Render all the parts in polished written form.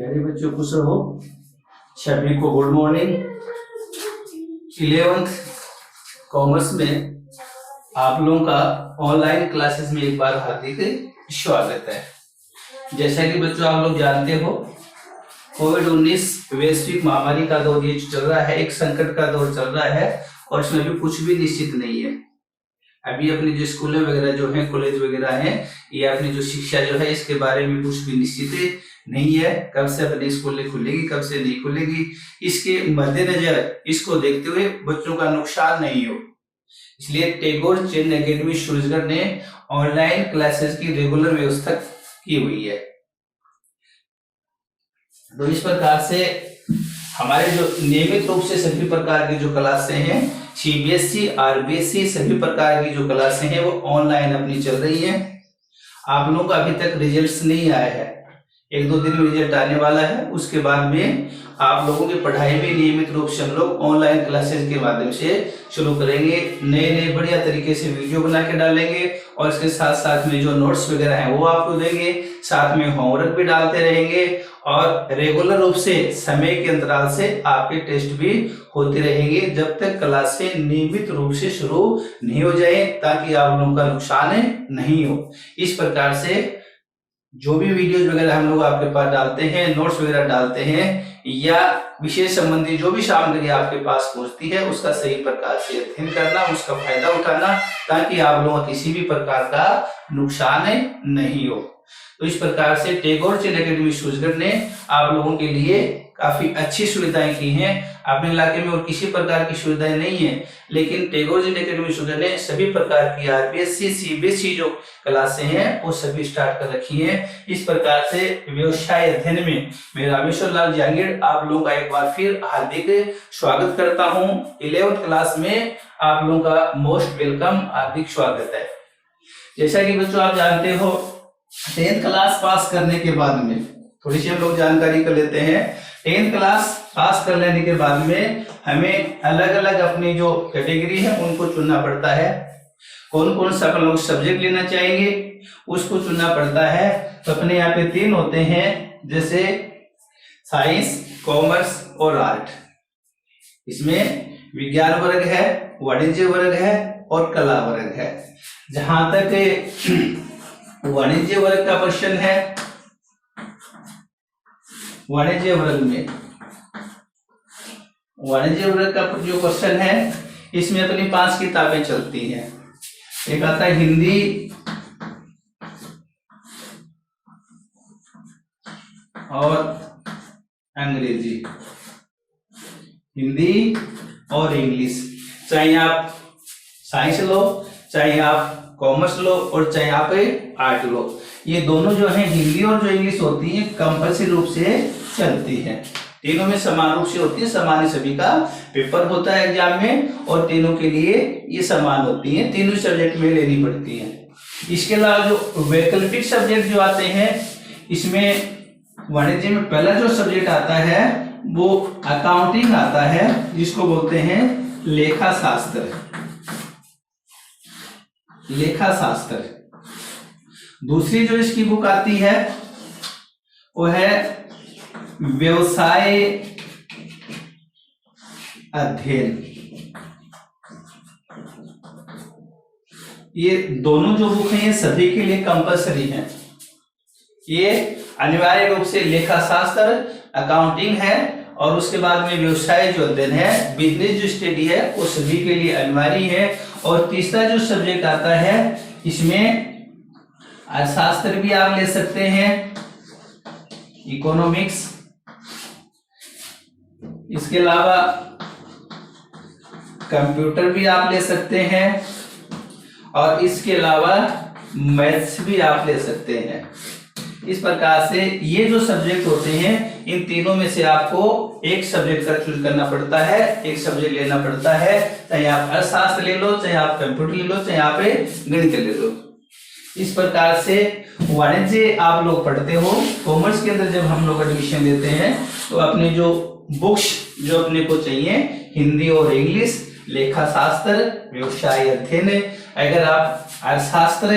प्यारे बच्चों खुश रहो। सभी को गुड मॉर्निंग। 11th कॉमर्स में आप लोगों का ऑनलाइन क्लासेस में एक बार हार्दिक स्वागत है। जैसा कि बच्चों आप लोग जानते हो, कोविड-19 वैश्विक महामारी का दौर ये चल रहा है, एक संकट का दौर चल रहा है और इसमें भी कुछ भी निश्चित नहीं है। अभी अपनी जो स्कूल वगैरह जो है, कॉलेज वगैरह है, ये अपनी जो शिक्षा जो है इसके बारे में कुछ भी निश्चित नहीं है। कब से अपनी स्कूलें खुलेगी, कब से नहीं खुलेगी, इसके मद्देनजर इसको देखते हुए बच्चों का नुकसान नहीं हो, इसलिए टैगोर चंद एकेडमी सूरजगढ़ ने ऑनलाइन क्लासेस की रेगुलर व्यवस्था की हुई है। तो इस प्रकार से हमारे जो नियमित रूप से सभी प्रकार की जो क्लासें हैं, सीबीएसई, आरबीएसई सभी प्रकार की जो क्लासें हैं वो ऑनलाइन अपनी चल रही हैं। आप लोगों का अभी तक रिजल्ट्स नहीं आया है, 1-2 दिन में रिजल्ट आने वाला है। उसके बाद में आप लोगों की पढ़ाई भी नियमित रूप से हम लोग ऑनलाइन क्लासेस के माध्यम से शुरू करेंगे। नए बढ़िया तरीके से वीडियो बना के डालेंगे और इसके साथ साथ में जो नोट्स वगैरह हैं वो आपको देंगे, साथ में होमवर्क भी डालते रहेंगे और रेगुलर रूप से समय के अंतराल से आपके टेस्ट भी होते रहेंगे जब तक क्लासें नियमित रूप से शुरू नहीं हो जाए, ताकि आप लोगों का नुकसान नहीं हो। इस प्रकार से जो भी वीडियोज वगैरह हम लोग आपके पास डालते हैं, नोट्स वगैरह डालते हैं या विषय संबंधी जो भी सामग्री आपके पास पहुंचती है, उसका सही प्रकार से अध्ययन करना, उसका फायदा उठाना, ताकि आप लोगों को किसी भी प्रकार का नुकसान नहीं हो। तो इस प्रकार से टैगोर चंद एकेडमी सूरजगढ़ ने आप लोगों के लिए काफी अच्छी सुविधाएं की हैं। अपने इलाके में और किसी प्रकार की सुविधाएं नहीं है, लेकिन टैगोर चंद एकेडमी सूरजगढ़ ने सभी प्रकार की आरबीएसई, सीबीएसई जो क्लासें हैं वो सभी स्टार्ट कर रखी हैं। इस प्रकार से व्यवसाय अध्ययन में मैं रामेश्वर लाल जहांगीर आप लोगों का एक बार फिर हार्दिक स्वागत करता हूं। 11th क्लास में आप लोगों का मोस्ट वेलकम, हार्दिक स्वागत है। जैसा कि बच्चों आप जानते हो, 10th क्लास पास करने के बाद में थोड़ी सी हम लोग जानकारी कर लेते हैं। 10th क्लास पास कर लेने के बाद में हमें अलग अलग अपनी जो कैटेगरी है उनको चुनना पड़ता है। कौन कौन सा अपन लोग सब्जेक्ट लेना चाहेंगे उसको चुनना पड़ता है। तो अपने यहाँ पे 3 होते हैं, जैसे साइंस, कॉमर्स और आर्ट। इसमें विज्ञान वर्ग है, वाणिज्य वर्ग है और कला वर्ग है। जहां तक वाणिज्य वर्ग का क्वेश्चन है, वाणिज्य वर्ग का जो क्वेश्चन है, इसमें अपनी 5 किताबें चलती हैं। एक आता है हिंदी और अंग्रेजी, हिंदी और इंग्लिश। चाहे आप साइंस लो, चाहे आप कॉमर्स लो और चाहे आप आर्ट लो, ये दोनों जो है हिंदी और जो इंग्लिश होती है कंपल्सरी रूप से चलती है। तीनों में समान रूप से होती है, समान ही सभी का पेपर होता है एग्जाम में और तीनों के लिए ये समान होती है, तीनों सब्जेक्ट में लेनी पड़ती है। इसके अलावा जो वैकल्पिक सब्जेक्ट जो आते हैं, इसमें वाणिज्य में पहला जो सब्जेक्ट आता है वो अकाउंटिंग आता है, जिसको बोलते हैं लेखा शास्त्र। दूसरी जो इसकी बुक आती है वो है व्यवसाय अध्ययन। ये दोनों जो बुक हैं ये सभी के लिए कंपल्सरी है। ये अनिवार्य रूप से लेखा शास्त्र, अकाउंटिंग है और उसके बाद में व्यवसाय जो अध्ययन है, बिजनेस जो स्टडी है, वो सभी के लिए अनिवार्य है। और तीसरा जो सब्जेक्ट आता है, इसमें अर्थशास्त्र भी आप ले सकते हैं, इकोनॉमिक्स, इसके अलावा कंप्यूटर भी आप ले सकते हैं और इसके अलावा मैथ्स भी आप ले सकते हैं। इस प्रकार से ये जो सब्जेक्ट होते हैं, इन तीनों में से आपको एक सब्जेक्ट का चूज करना पड़ता है, एक सब्जेक्ट लेना पड़ता है। चाहे आप अर्थशास्त्र ले लो, चाहे आप कंप्यूटर ले लो, चाहे आप गणित ले लो। इस प्रकार से वाणिज्य आप लोग पढ़ते हो। कॉमर्स के अंदर जब हम लोग एडमिशन लेते हैं तो अपने जो बुक्स जो अपने को चाहिए, हिंदी और इंग्लिश, लेखा शास्त्र, व्यवसाय अध्ययन। अगर आप अर्थशास्त्र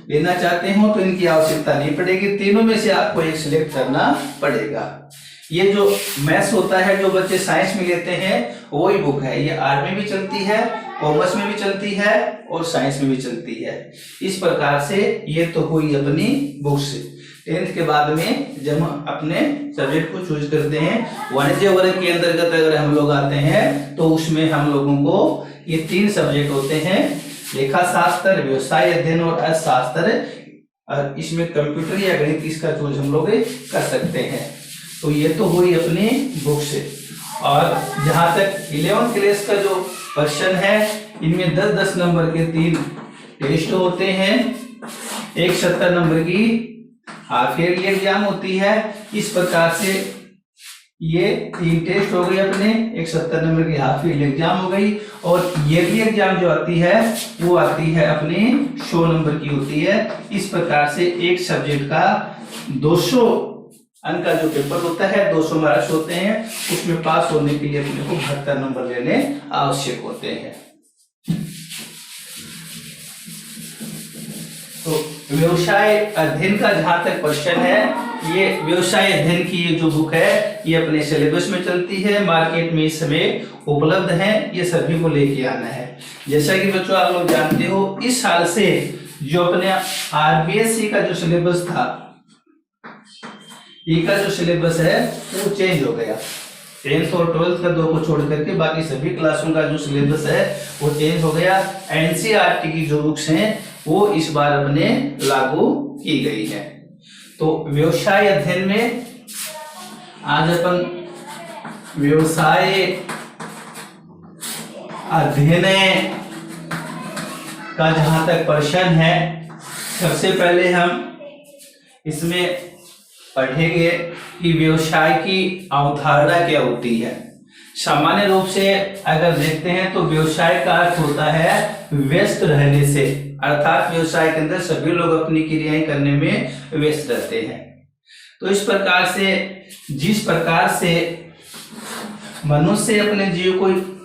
लेना चाहते हो तो इनकी आवश्यकता नहीं पड़ेगी, तीनों में से आपको एक सिलेक्ट करना पड़ेगा। ये जो मैथ्स होता है जो बच्चे साइंस में लेते हैं वही बुक है, ये आर्ट में भी चलती है, कॉमर्स में भी चलती है और साइंस में भी चलती है। इस प्रकार से ये तो हुई अपनी बुक्स। 10th के बाद में जब हम अपने सब्जेक्ट को चूज करते हैं, वाणिज्य वर्ग के अंतर्गत अगर हम लोग आते हैं तो उसमें हम लोगों को ये 3 सब्जेक्ट होते हैं, लेखा शास्त्र, व्यवसाय अध्ययन और अर्थशास्त्र। इसमें कंप्यूटर या गणित इसका चूज हम लोग कर सकते हैं। तो ये तो हुई अपनी बुक से। और जहां तक 11th क्लास का जो क्वेश्चन है, इनमें 10-10 नंबर के 3 टेस्ट होते हैं, एक 70 नंबर की हाफ ईयरली एग्जाम होती है। इस प्रकार से ये 3 टेस्ट हो गए अपने, एक 70 नंबर की हाफ ईयरली एग्जाम हो गई। और ईयरली एग्जाम जो आती है वो आती है अपनी 100 नंबर की होती है। इस प्रकार से एक सब्जेक्ट का 200 अंक का जो पेपर होता है, 200 मार्क्स होते हैं, उसमें पास होने के लिए अपने को 72 नंबर लेने आवश्यक होते हैं। तो व्यवसाय अध्ययन का जहां तक क्वेश्चन है, ये व्यवसाय अध्ययन की ये जो बुक है ये अपने सिलेबस में चलती है, मार्केट में इस समय उपलब्ध है, ये सभी को लेके आना है। जैसा कि बच्चों आप लोग जानते हो, इस साल से जो अपने आरबीएससी का जो सिलेबस था, ये का जो सिलेबस है वो चेंज हो गया। 10th और 12th का 2 को छोड़ करके बाकी सभी क्लासों का जो सिलेबस है वो चेंज हो गया। एनसीईआरटी की जो बुक्स हैं वो इस बार अपने लागू की गई है। तो व्यवसाय अध्ययन में आज अपन व्यवसाय अध्ययन का जहां तक प्रश्न है, सबसे पहले हम इसमें पढ़ेंगे कि व्यवसाय की अवधारणा क्या होती है। सामान्य रूप से अगर देखते हैं तो व्यवसाय का अर्थ होता है व्यस्त रहने से, अर्थात व्यवसाय के अंदर सभी लोग अपनी क्रियाएं करने में व्यस्त रहते हैं। तो इस प्रकार से जिस प्रकार से मनुष्य अपने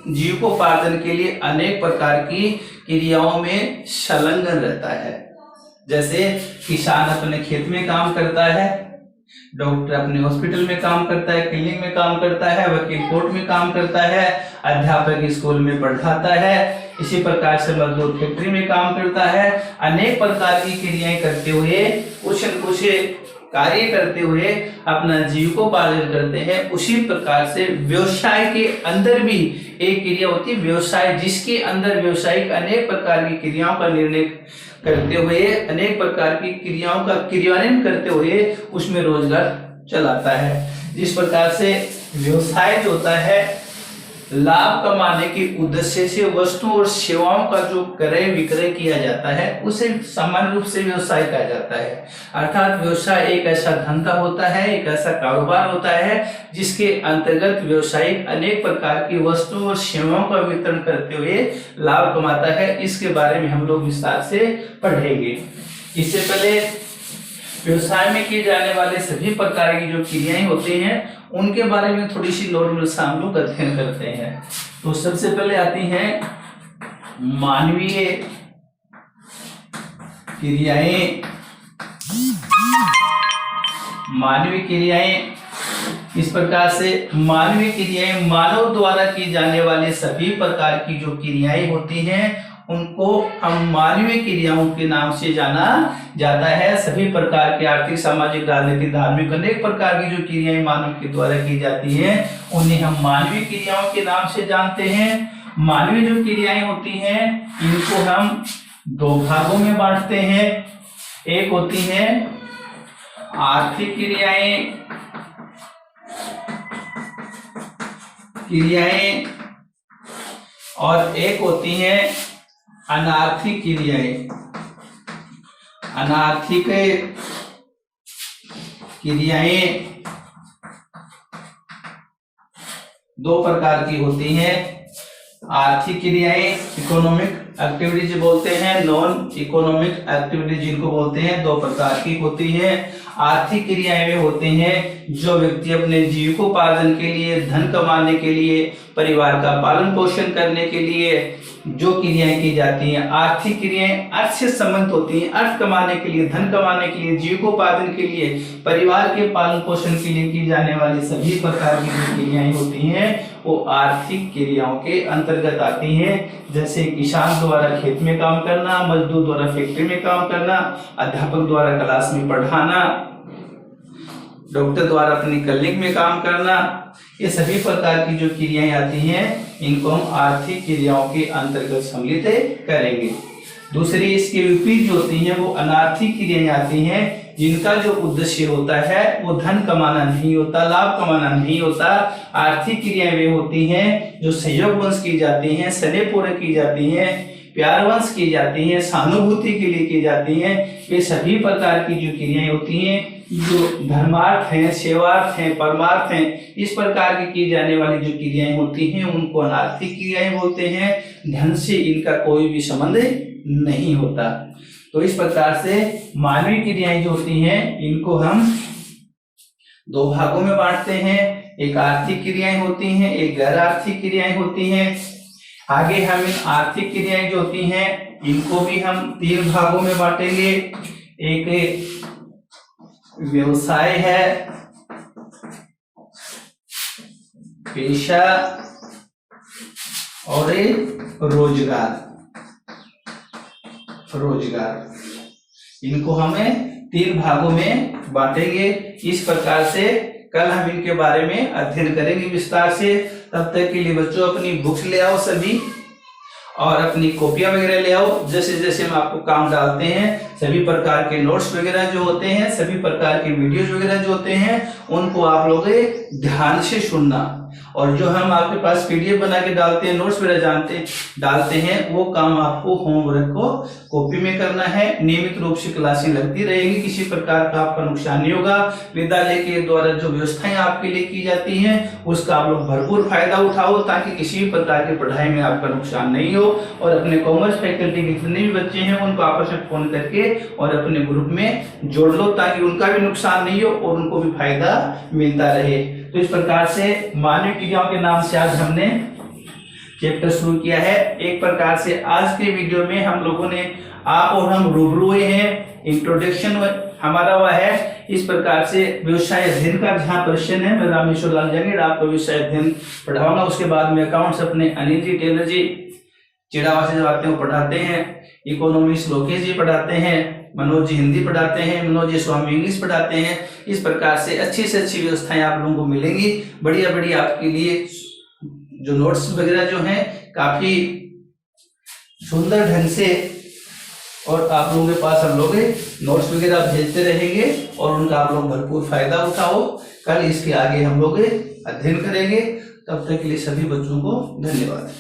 जीविकोपार्जन के लिए अनेक प्रकार की क्रियाओं में संलग्न रहता है, जैसे किसान अपने खेत में काम करता है, डॉक्टर अपने हॉस्पिटल में काम करता है, क्लिनिक में काम करता है, वकील कोर्ट में काम करता है, अध्यापक स्कूल में पढ़ाता है, इसी प्रकार से मजदूर फैक्ट्री में काम करता है। अनेक प्रकार की क्रियाएं करते हुए, कुछ न कुछ कार्य करते हुए अपना जीविकोपार्जन करते हैं। उसी प्रकार से व्यवसाय के अंदर भी एक क्रिया होती है व्यवसाय, जिसके अंदर व्यवसायिक अनेक प्रकार की क्रियाओं का निर्णय करते हुए, अनेक प्रकार की क्रियाओं का क्रियान्वयन करते हुए उसमें रोजगार चलाता है। जिस प्रकार से व्यवसाय जो होता है लाभ कमाने के उद्देश्य से वस्तुओं और सेवाओं का जो क्रय विक्रय किया जाता है उसे सामान्य रूप से व्यवसाय कहा जाता है। अर्थात व्यवसाय एक ऐसा धंधा होता है, एक ऐसा कारोबार होता है जिसके अंतर्गत व्यवसायिक अनेक प्रकार की वस्तुओं और सेवाओं का वितरण करते हुए लाभ कमाता है। इसके बारे में हम लोग विस्तार से पढ़ेंगे। इससे पहले व्यवसाय में किए जाने वाले सभी प्रकार की जो क्रियाएं होती हैं उनके बारे में थोड़ी सी नॉर्मल हम लोग अध्ययन करते हैं। तो सबसे पहले आती हैं मानवीय क्रियाएं। मानवीय क्रियाएं इस प्रकार से मानवीय क्रियाएं मानव द्वारा की जाने वाले सभी प्रकार की जो क्रियाएं होती हैं उनको हम मानवीय क्रियाओं के नाम से जाना जाता है। सभी प्रकार के आर्थिक, सामाजिक, राजनीतिक, धार्मिक अनेक प्रकार की जो क्रियाएं मानव के द्वारा की जाती हैं उन्हें हम मानवीय क्रियाओं के नाम से जानते हैं। मानवीय जो क्रियाएं होती हैं इनको हम 2 भागों में बांटते हैं। एक होती है आर्थिक क्रियाएं और एक होती है अनार्थिक क्रियाएं। अनार्थिक क्रियाएं 2 प्रकार की होती हैं। आर्थिक क्रियाएं इकोनॉमिक एक्टिविटीज बोलते हैं, नॉन इकोनॉमिक एक्टिविटीज जिनको बोलते हैं, 2 प्रकार की होती हैं। आर्थिक क्रियाएं वे होते हैं जो व्यक्ति अपने जीविकोपार्जन के लिए, धन कमाने के लिए, परिवार का पालन पोषण करने के लिए जो क्रियाएं की जाती हैं, आर्थिक क्रियाएं अर्थ से संबंधित होती हैं, अर्थ कमाने के लिए, धन कमाने के लिए, जीविकोपार्जन के लिए, परिवार के पालन पोषण के लिए की जाने वाली सभी प्रकार की जो क्रियाएं होती हैं वो आर्थिक क्रियाओं के अंतर्गत आती हैं। जैसे किसान द्वारा खेत में काम करना, मजदूर द्वारा फैक्ट्री में काम करना, अध्यापक द्वारा क्लास में पढ़ाना, डॉक्टर द्वारा अपनी क्लिनिक में काम करना, ये सभी प्रकार की जो क्रियाएं आती हैं इनको हम आर्थिक क्रियाओं के अंतर्गत सम्मिलित करेंगे। दूसरी इसके विपरीत जो होती हैं वो अनार्थिक क्रियाएं आती हैं, जिनका जो उद्देश्य होता है वो धन कमाना नहीं होता, लाभ कमाना नहीं होता। आर्थिक क्रियाएं वे होती हैं जो सहयोगवश की जाती हैं, स्नेहपूर्वक की जाती हैं, प्यारवश की जाती हैं, सहानुभूति के लिए की जाती हैं। वे सभी प्रकार की जो क्रियाएं होती हैं जो धर्मार्थ हैं, सेवार्थ हैं, परमार्थ हैं, इस प्रकार की जाने वाली जो क्रियाएं होती हैं उनको अनार्थिक क्रियाएं बोलते हैं। धन से इनका कोई भी संबंध नहीं होता। तो इस प्रकार से मानवीय क्रियाएं जो होती हैं इनको हम दो भागों में बांटते हैं। एक आर्थिक क्रियाएं होती हैं, एक गैर आर्थिक क्रियाएं होती हैं। आगे हम इन आर्थिक क्रियाएं जो होती हैं इनको भी हम 3 भागों में बांटेंगे। एक व्यवसाय है, पेशा और एक रोजगार। इनको हमें 3 भागों में बांटेंगे। इस प्रकार से कल हम इनके बारे में अध्ययन करेंगे विस्तार से। तब तक के लिए बच्चों अपनी बुक्स ले आओ सभी और अपनी कॉपियां वगैरह ले आओ। जैसे जैसे हम आपको काम डालते हैं सभी प्रकार के नोट्स वगैरह जो होते हैं, सभी प्रकार के वीडियोज वगैरह जो होते हैं उनको आप लोग ध्यान से सुनना। और जो हम आपके पास पीडीएफ बना के डालते हैं, नोट्स वगैरह डालते हैं, वो काम आपको होमवर्क को कॉपी में करना है। नियमित रूप से क्लासें लगती रहेगी, किसी प्रकार का आपका नुकसान नहीं होगा। विद्यालय के द्वारा जो व्यवस्थाएं आपके लिए की जाती हैं उसका आप लोग भरपूर फायदा उठाओ ताकि किसी भी प्रकार की पढ़ाई में आपका नुकसान नहीं हो। और अपने कॉमर्स फैकल्टी के जितने भी बच्चे हैं उनको आपस में फोन करके और अपने ग्रुप में जोड़ लो ताकि उनका भी नुकसान नहीं हो और उनको भी फायदा मिलता रहे। तो इस प्रकार से मानवीय क्रियाओं के नाम से आज हमने चैप्टर शुरू किया है। एक प्रकार से आज के वीडियो में हम लोगों ने आप और हम रूबरू हुए हैं। इंट्रोडक्शन हमारा हुआ है। इस प्रकार से व्यवसाय अध्ययन का जहाँ क्वेश्चन है मैं रामेश्वर लाल जंगीड़ आपको व्यवसाय अध्ययन पढ़ाऊंगा। उसके बाद में अकाउंट्स अपने अनिल जी टेलर जी चिड़ावा से जो आते हैं वो पढ़ाते हैं। इकोनॉमिक्स लोकेश जी पढ़ाते हैं। मनोज जी हिंदी पढ़ाते हैं। मनोज जी स्वामी इंग्लिश पढ़ाते हैं। इस प्रकार से अच्छी व्यवस्थाएं आप लोगों को मिलेंगी। बढ़िया आपके लिए जो नोट्स वगैरह जो हैं काफी सुंदर ढंग से और आप लोगों के पास हम लोग नोट्स वगैरह भेजते रहेंगे और उनका आप लोग भरपूर फायदा उठाओ। कल इसके आगे हम लोग अध्ययन करेंगे। तब तक के लिए सभी बच्चों को धन्यवाद।